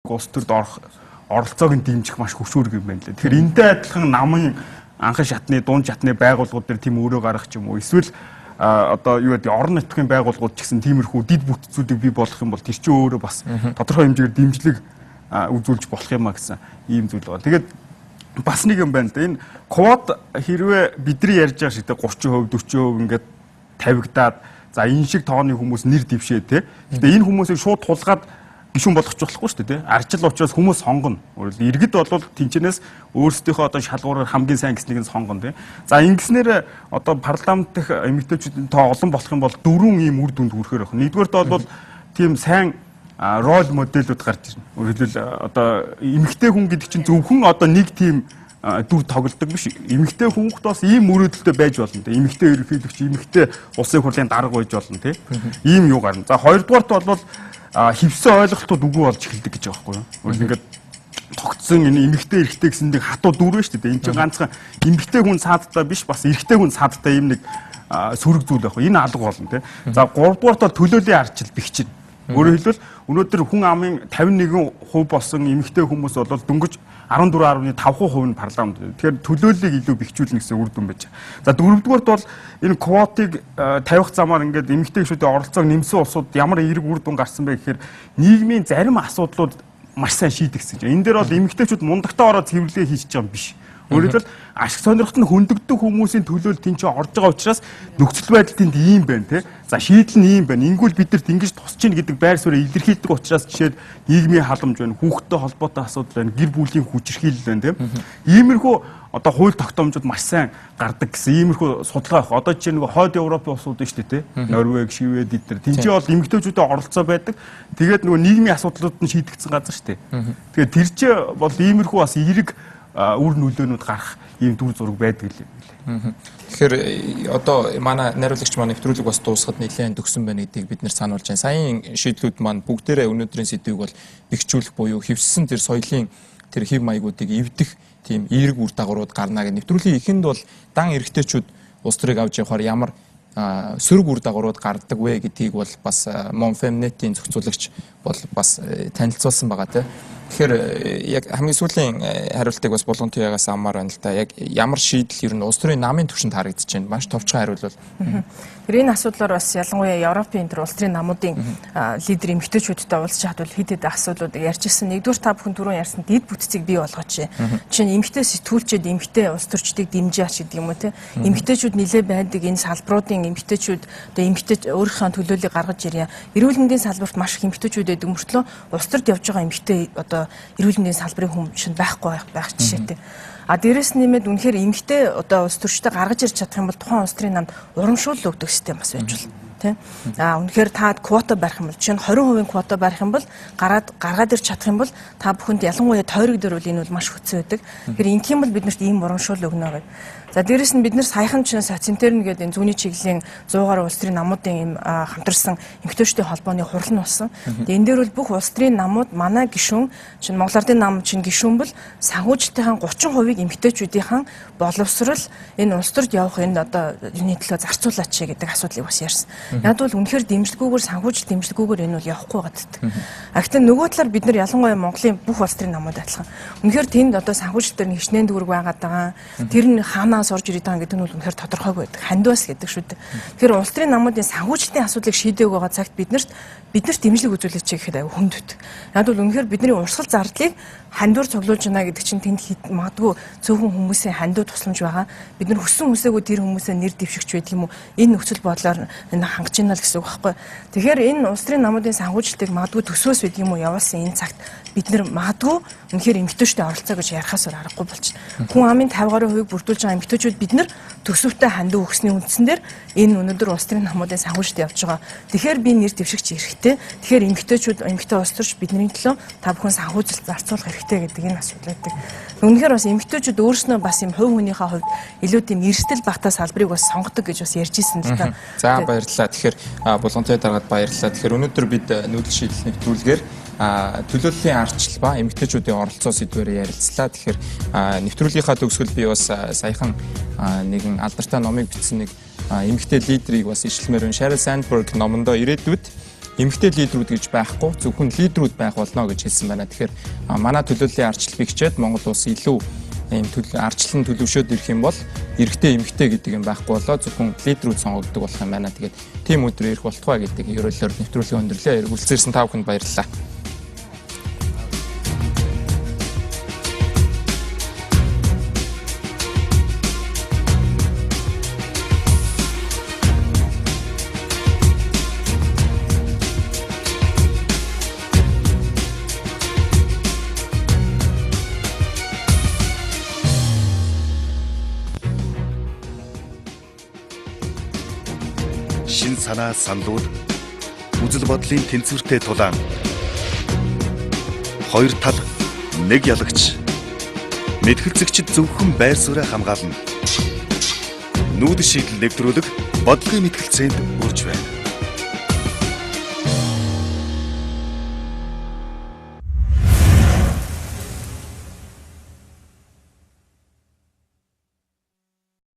улс төрд оролцоог нь дэмжих маш хөшүүрэг юм байна лээ. Тэгэхээр энтэй адилхан намын анхан шатны, дунд шатны байгууллагууд дээр тийм өөрөө гарах ч юм уу. Эсвэл одоо юу гэдэг орон нутгийн байгууллагууд ч гэсэн тиймэрхүү дид бүтцүүдийг бий болгох юм бол тэр чинь өөрөө бас тодорхой хэмжээгээр дэмжлэг үзүүлж болох юм а гэсэн ийм зүйл байна. Тэгээд бас нэг юм байна да. Энэ квот хэрвээ бидний ярьж байгаа шиг 30%, 40% ингээд тавигдаад за энэ шиг тооны хүмүүс нэр дэвшээ те. Гэтэ энэ хүмүүсийг шууд тулгаад гишүүн болгоч болохгүй шүү дээ. Арчил учраас хүмүүс сонгоно. Иргэд бол тэнчнээс өөрсдийнхөө одоо шалгуураар хамгийн сайн гэснийг нь сонгоно тий. За ингэснээр одоо парламент дэх эмэгтэйчүүдийн тоо олон болох юм бол 4 ийм үр дүнд хүрэхээр байна. Нэгдүгээрт бол тийм сайн рол моделүүд гарч ирнэ. Өөрөөр хэлбэл одоо эмэгтэй хүн гэдэг чинь зөвхөн одоо нэг тийм дүр тоглодог биш. Эмэгтэй хүмүүст бас ийм мөрөөдөлтөй байж болно тий. Эмэгтэй ерөнхийлөгч, эмэгтэй улсын хурлын дарга байж болно тий. Ийм юу гарна. За хоёрдугаарт бол хевсэн ойлголтууд үгүй болж эхэлдэг гэж байгаа байхгүй юу. Өөрөөр ингээд тогтсон энэ эмэгтэй эрэгтэй гэсэндээ хатуу дүр шүү дээ. Энд чинь ганцхан эмэгтэй хүн цаадтай биш бас эрэгтэй хүн цаадтай юм нэг сөрөг зүйл байхгүй. Энэ алга болно тий. За 3 дугаарт бол төлөөлийн арчил бэхжин. Өөрөөр хэлбэл өнөөдөр хүн амын 51% болсон эмэгтэй хүмүүс бол дөнгөж 14.5% нь парламент. Тэгэхээр төлөөллийг илүү бэхжүүлнэ гэсэн үр дүн байж. За дөрөвдүгээрт бол энэ квотыг тавих замаар ингээд эмэгтэй гишүүдийн оролцоог нэмсэн улсууд ямар эерэг үр дүн гарсан бэ гэхээр нийгмийн зарим асуудлууд маш сайн шийдэгсэн. Энэ дээр бол эмэгтэйчүүд мундагтаа ороод цэвэрлэгээ хийж байгаа юм биш. Өөрөөр хэлбэл ашиг сонирхолт нь хүндэгдэх хүмүүсийн төлөөлөл тэнцээ орж байгаа учраас нөхцөл байдал тэнд ийм байна те. За шийдэл нь ийм байна. Ингүүл бид нарт ингэж тусч ийн гэдэг байр суурийг илэрхийлдэг учраас жишээд нийгмийн халамж байна, хүүхдтэй холбоотой асуудал байна, гэр бүлийн хүчирхийлэл байна те. Иймэрхүү одоо хууль тогтоомжууд маш сайн гардаг гэсэн иймэрхүү судалгаа баг. Одоо жишээ нэг хойд Европын улсууд шүү дээ те. Норвег, Швед эдгээр тэнцээ бол эмэгтэйчүүдийн оролцоо байдаг. Тэгээд нөгөө нийгмийн асуудлууд нь шийдэгдсэн газар шүү дээ. Тэгээд тэр чинь бол иймэрхүү бас эерэг үр нөлөөнүүд гарах ийм дүр зураг байдаг юм билээ. Тэгэхээр одоо манай найруулагч маань нэвтрүүлэг бас дуусахад нэлээд төгсөн байна гэдгийг бид нэр сануулж байна. Саяын шийдлүүд маань бүгдээрээ өнөөдрийн сэдвийг бол бэхжүүлэх буюу хэвссэн тэр соёлын тэр хэв маягуудыг эвдэх тийм эерэг үр дагаврууд гарна гэх нэвтрүүлгийн эхэнд бол дан эрэгтэйчүүд улс төрийг авч явахаар ямар сөрөг үр дагаврууд гардаг вэ гэдгийг бол бас Монфемнетийн зохицуулагч бол бас танилцуулсан байгаа тийм. Тэгэхээр яг хамгийн сүүлийн хариултыг бас болгонтой ягаас амаар байна л да. Яг ямар шийдэл ер нь улс төрийн намын түвшинд харагдаж байна. Маш товчхон хариулвал. Тэгэхээр энэ асуудлаар бас ялангуяа Европын тэр улс төрийн намуудын лидер эмэгтэйчүүдтэй уулзч хадвал хэд хэдэн асуудлуудыг ярьжсэн. Нэгдүгээр та бүхэн түрүүн ярьсан дид бүтцийг бий болгооч. Жишээ нь эмэгтэй сэтгүүлчид эмэгтэй улс төрчдийг дэмжиж гэдэг юм уу те. Эмэгтэйчүүд нилээ байдаг энэ салбаруудын эмэгтэйчүүд одоо эмэгтэй өөрийнхөө төлөөллийг гаргаж ирье. Эрүүл мэндийн салбарт маш их эмэгтэйчүүд байдаг мөртлөө улс төрд явж байгаа эмэгтэй одоо эрүүл мэндийн салбарын хүн байхгүй байх жишээтэй. А дээрэс нэмээд үнэхээр эмэгтэй одоо улс төрчтэй гаргаж ирж чадах юм бол тухайн улс төрийн намд урамшуул өгдөг систем бас байж болно. Тийм. А үнэхээр та квота барих юм бол жишээ нь 20% квота барих юм бол гаргаад ирж чадах юм бол та бүхэнд ялангуяа тойрог дээр бол энэ бол маш хүчтэй байдаг. Тэгэхээр ингээм бол биднэрт ийм урамшуул өгнө гэдэг. За дээрэс нь бид нар саяхан чинь Социнтерн гэдэг энэ зүүнний чиглэлийн 100 гаруй улс төрийн намуудын хамтарсан эмэгтэйчүүдийн холбооны хурал нь болсон. Тэгээ энэ дээр бол бүх улс төрийн намууд манай гишүүн чинь Монгол Ардын нам чинь гишүүн бол санхүүжилтийн 30%-ийг эмэгтэйчүүдийн боловсрал энэ улс төрд явах энэ одоо юуны төлөө зарцуулаач гэдэг асуудлыг бас ярьсан. Яг бол үнэхээр дэмжлэгүүгээр санхүүжилт дэмжлэгүүгээр энэ бол явахгүй гаддаг. А гэхдээ нөгөө талаар бид нар ялангуяа Монголын бүх улс төрийн намууд адилхан. Үнэхээр тэнд одоо санхүүжилтээр нэг хичнээн дүүрэг байгаад байгаа. Тэр нь хаанаас орж ирээд байгаа гэдэг нь бол үнэхээр тодорхойгүй байдаг. Хандвас гэдэг шүү дээ. Тэгэхээр улс төрийн намуудын санхүүжилтийн асуудлыг шийдээг байгаа цагт биднэрт дэмжлэг үзүүлэх гэхэд аюу хүнд өгдөг. Яг бол үнэхээр бидний урсгал зардлыг хандуур цуглуулж байна гэдэг чинь тэнд магадгүй цөөхөн хүмүүсийн хандуу тусламж байгаа. Бид нар хүссэн хүсээгүй тэр хүмүүсээ нэр дэвшигч байдаг юм уу? Энэ нөхцөл бодлоор энэ хангаж байна л гэсэн үг байхгүй. Тэгэхээр энэ улс төрийн намуудын санхүүжилтийг магадгүй төсөөс байдаг юм уу явуулсан энэ цагт бид нар магадгүй үнэхээр эмэгтэйчүүдийн оролцоо гэж ярихаас аргагүй болчихно. Хүн амын 50 гаруй хувийг бүрдүүлж байгаа эмэгтэйчүүд бид нар төсөвтэй хандуу өгсөний үндсэн дээр энэ өнөөдөр улс төрийн намуудын санхүүжилт явж байгаа. Тэгэхээр би нэр дэвшигч хэрэгтэй. Тэгэхээр эмэгтэй улс төрч бидний төлөө та бүхэн санхүүжилт зарцуулах хэрэгтэй гэдэг энэ асуудал байдаг. Үнэхээр бас эмэгтэйчүүд өөрснөө бас юм хувь хүнийхээ хувьд илүү тийм эрсдэл багтаа салбарыг бас сонгодог гэж бас ярьж ирсэн л та. За баярлалаа. Тэгэхээр булгантай дараад баярлалаа. Тэгэхээр өнөөдөр бид нүүдэл шийдэл нэвтрүүлгээр төлөөллийн арчил ба эмэгтэйчүүдийн оролцоо сэдвээр ярилцлаа. Тэгэхээр нэвтрүүлгийнхаа төгсгөл би бас саяхан нэгэн алдартай номыг бичсэн нэг эмэгтэй лидерийг бас ишлэмээр байна. Sheryl Sandberg номондоо ирээдүйд эмэгтэй лидерүүд гэж байхгүй, зөвхөн лидерүүд байх болно гэж хэлсэн байна. Тэгэхээр манай төлөөллийн ардчлал бигчээд Монгол улс илүү ийм ардчлал төлөвшөөд ирэх юм бол эрэгтэй эмэгтэй гэдэг юм байхгүй болоо зөвхөн лидерүүд сонгогддог болох юм байна. Тэгээд тийм өдөр ирэх болтугай гэдэг ерөөлөөр нэвтрүүлгийн өндөрлөө. Үргэлжлүүлсэн та бүхэнд баярлалаа. Шин санаа саналууд үзэл бодлын тэнцвэртэй тулаан хоёр тал нэг ялагч мэтгэлцэгчд зөвхөн байр сууриа хамгаална. Нүүдэл шийдэл нэвтрүүлэг бодлогын мэтгэлцээнд үрж байна.